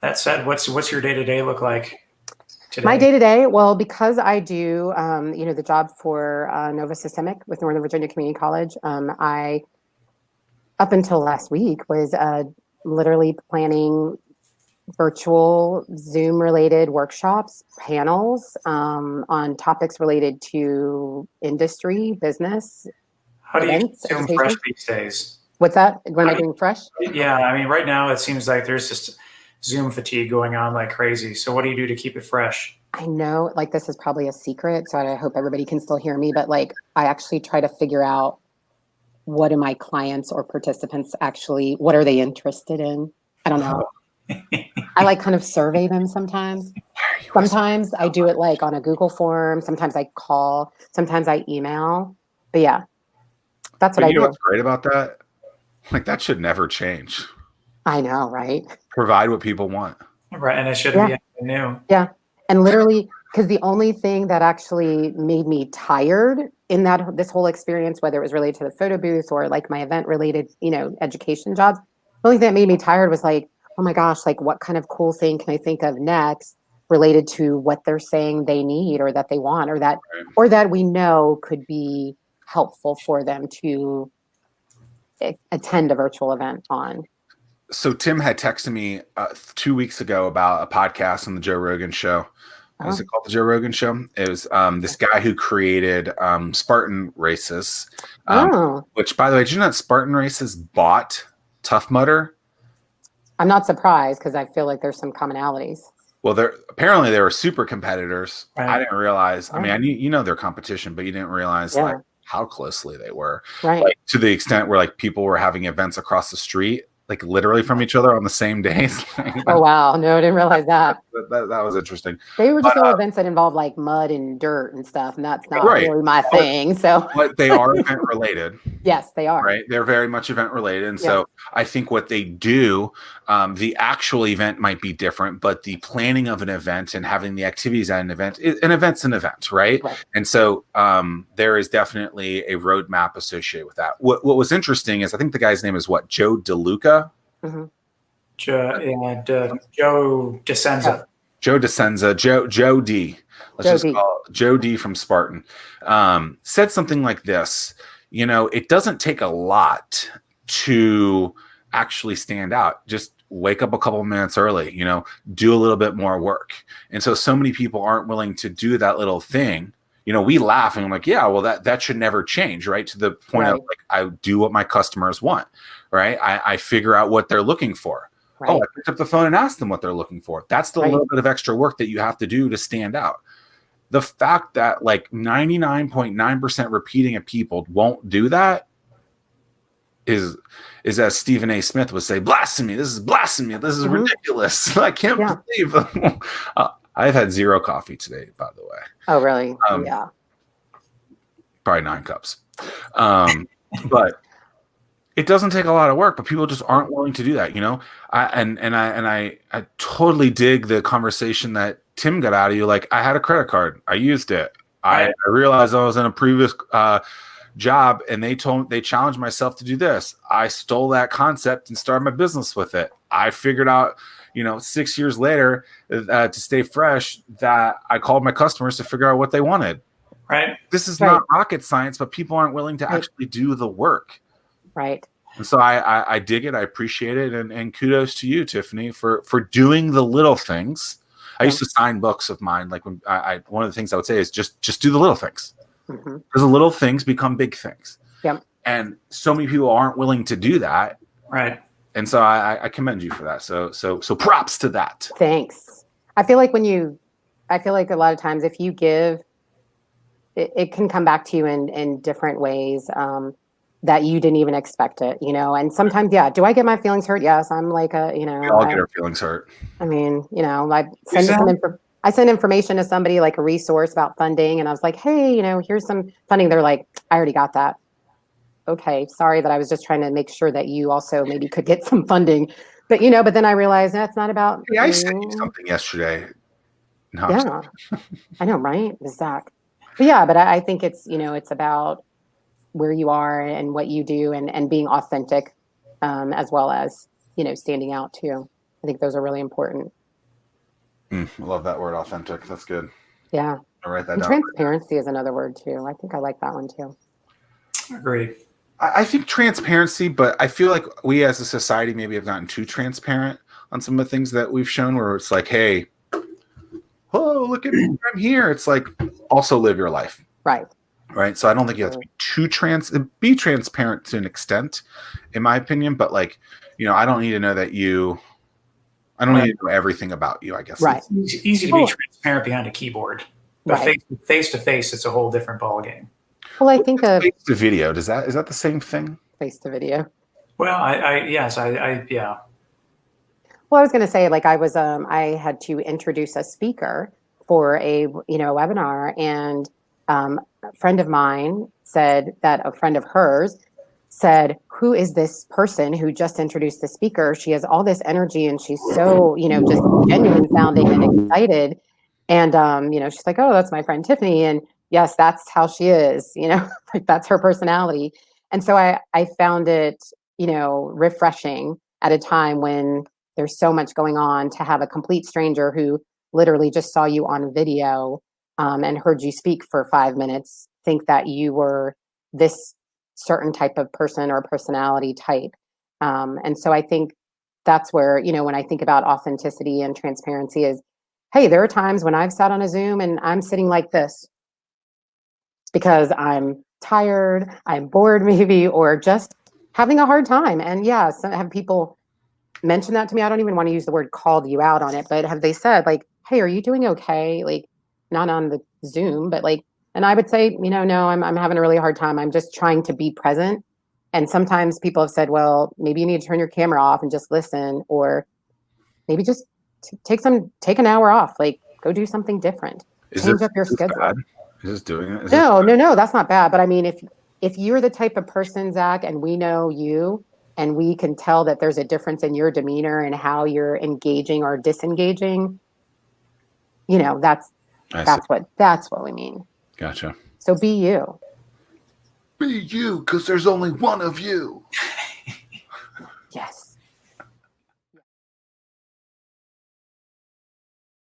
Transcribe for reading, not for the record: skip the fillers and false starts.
That said, what's your day-to-day look like My today? day to day, well, because I do, the job for Nova Systemic with Northern Virginia Community College, I, up until last week, was literally planning virtual Zoom related workshops, panels on topics related to industry, business, How do you events, consume fresh education. these days? What's that? What am How I do doing fresh? yeah, I mean, right now it seems like there's just Zoom fatigue going on like crazy. So what do you do to keep it fresh? I know, like, this is probably a secret, so I hope everybody can still hear me, but like, I actually try to figure out what do my clients or participants actually, what are they interested in? I don't know. I like kind of survey them sometimes. Why are you whispering Sometimes I so do it like on a Google form. Sometimes I call. Sometimes I email. But yeah, that's what But I you know what's do. great about that? Like that should never change. I know, right? Provide what people want. much? Right, and it shouldn't Yeah, be anything new. yeah. And literally, because the only thing that actually made me tired in that this whole experience, whether it was related to the photo booth or like my event related, education jobs, the only thing that made me tired was like, oh my gosh, like what kind of cool thing can I think of next related to what they're saying they need or that they want Right? or that we know could be helpful for them to attend a virtual event on. So Tim had texted me 2 weeks ago about a podcast on the Joe Rogan show. Is Oh, it called the Joe Rogan show? It was this guy who created Spartan Races, oh, which, by the way, did you know that Spartan Races bought Tough Mudder? I'm not surprised because I feel like there's some commonalities. Well, they're apparently they were super competitors. I Right. didn't realize. I mean, Oh, I knew their competition, but you didn't realize like yeah, how closely they were. right. Like to the extent where like people were having events across the street, like literally from each other on the same days. Oh wow, no, I didn't realize that. That was interesting. They were But just all events that involve like mud and dirt and stuff, and that's not right, really my but thing. So they are event related. yes, they are. Right, they're very much event related, and Yeah, so I think what they do, the actual event might be different, but the planning of an event and having the activities at an event, an event's an event, right? right. And so there is definitely a roadmap associated with that. What was interesting is I think the guy's name is what, Joe DeLuca. Hmm. Joe Discenza. Oh, Joe DeSenza, Joe D. Let's just Joby. call it Joe D from Spartan. Said something like this. It doesn't take a lot to actually stand out. Just wake up a couple minutes early, do a little bit more work. And so many people aren't willing to do that little thing. We laugh and I'm like, yeah, well, that should never change, right? To the point of Right, like, I do what my customers want, right? I figure out what they're looking for. Oh, right, I picked up the phone and asked them what they're looking for. That's the right. little bit of extra work that you have to do to stand out. The fact that like 99.9% repeating of people won't do that is as Stephen A. Smith would say, blasphemy. This is blasphemy. This is Hmm. ridiculous. I can't Yeah. believe I've had 0 coffee today, by the way. Oh, really? Um, Yeah. Probably 9 cups. But it doesn't take a lot of work, but people just aren't willing to do that, I totally dig the conversation that Tim got out of you. Like, I had a credit card, I used it. I Right. realized I was in a previous job, and they challenged myself to do this. I stole that concept and started my business with it. I figured out, 6 years later, to stay fresh, that I called my customers to figure out what they wanted. Right. This is Right, not rocket science, but people aren't willing to right, actually do the work. right. And so I dig it. I appreciate it. And kudos to you, Tiffanie, for doing the little things. I Yeah. used to sign books of mine. Like when one of the things I would say is just do the little things, Hmm. because the little things become big things. Yep. And so many people aren't willing to do that. Right. And so I commend you for that. So props to that. Thanks. I feel like I feel like a lot of times if you give, it can come back to you in different ways. That you didn't even expect it, and sometimes, yeah, do I get my feelings hurt? Yes, I'm like We all get our feelings hurt. I mean, Is that I send information to somebody like a resource about funding, and I was like, hey, here's some funding. They're like, I already got that. Okay, sorry, that I was just trying to make sure that you also maybe could get some funding, but then I realized that's not about Hey, I sent you me. something yesterday. No, I'm just Yeah, I know, right, Zack. But yeah, but I think it's about where you are and what you do and being authentic, as well as, standing out too. I think those are really important. I love that word, authentic. That's good. Yeah. I'll write that And down. transparency is another word too. I think I like that one too. Agreed. I think transparency, but I feel like we as a society maybe have gotten too transparent on some of the things that we've shown where it's like, hey, oh, look at me, I'm here. It's like, also live your life. Right. Right. So I don't think you have to be too be transparent to an extent, in my opinion. But like, I don't need to know that I don't need to know everything about you, I guess. Right. It's easy to be transparent behind a keyboard. But Right. face to face, it's a whole different ballgame. Well, I think of face to video. Is that the same thing? face to video. Well, yeah. Well, I was going to say, like, I had to introduce a speaker for a, webinar, and a friend of mine said that a friend of hers said, "Who is this person who just introduced the speaker? She has all this energy, and she's so, just genuine sounding and excited." And she's like, "Oh, that's my friend Tiffany," and yes, that's how she is. Like that's her personality. And so I found it, refreshing at a time when there's so much going on to have a complete stranger who literally just saw you on video and heard you speak for 5 minutes think that you were this certain type of person or personality type. And so I think that's where, when I think about authenticity and transparency is, hey, there are times when I've sat on a Zoom and I'm sitting like this. It's because I'm tired, I'm bored maybe, or just having a hard time. And yeah, have people mentioned that to me? I don't even want to use the word called you out on it, but have they said like, hey, are you doing okay? Like not on the Zoom, but like, and I would say, no, I'm having a really hard time. I'm just trying to be present. And sometimes people have said, well, maybe you need to turn your camera off and just listen, or maybe just take an hour off, like go do something different. Change up your schedule. Bad? Is this doing it? No, that's not bad. But I mean, if you're the type of person, Zach, and we know you, and we can tell that there's a difference in your demeanor and how you're engaging or disengaging, that's what we mean. Gotcha. So be you. Be you, because there's only one of you.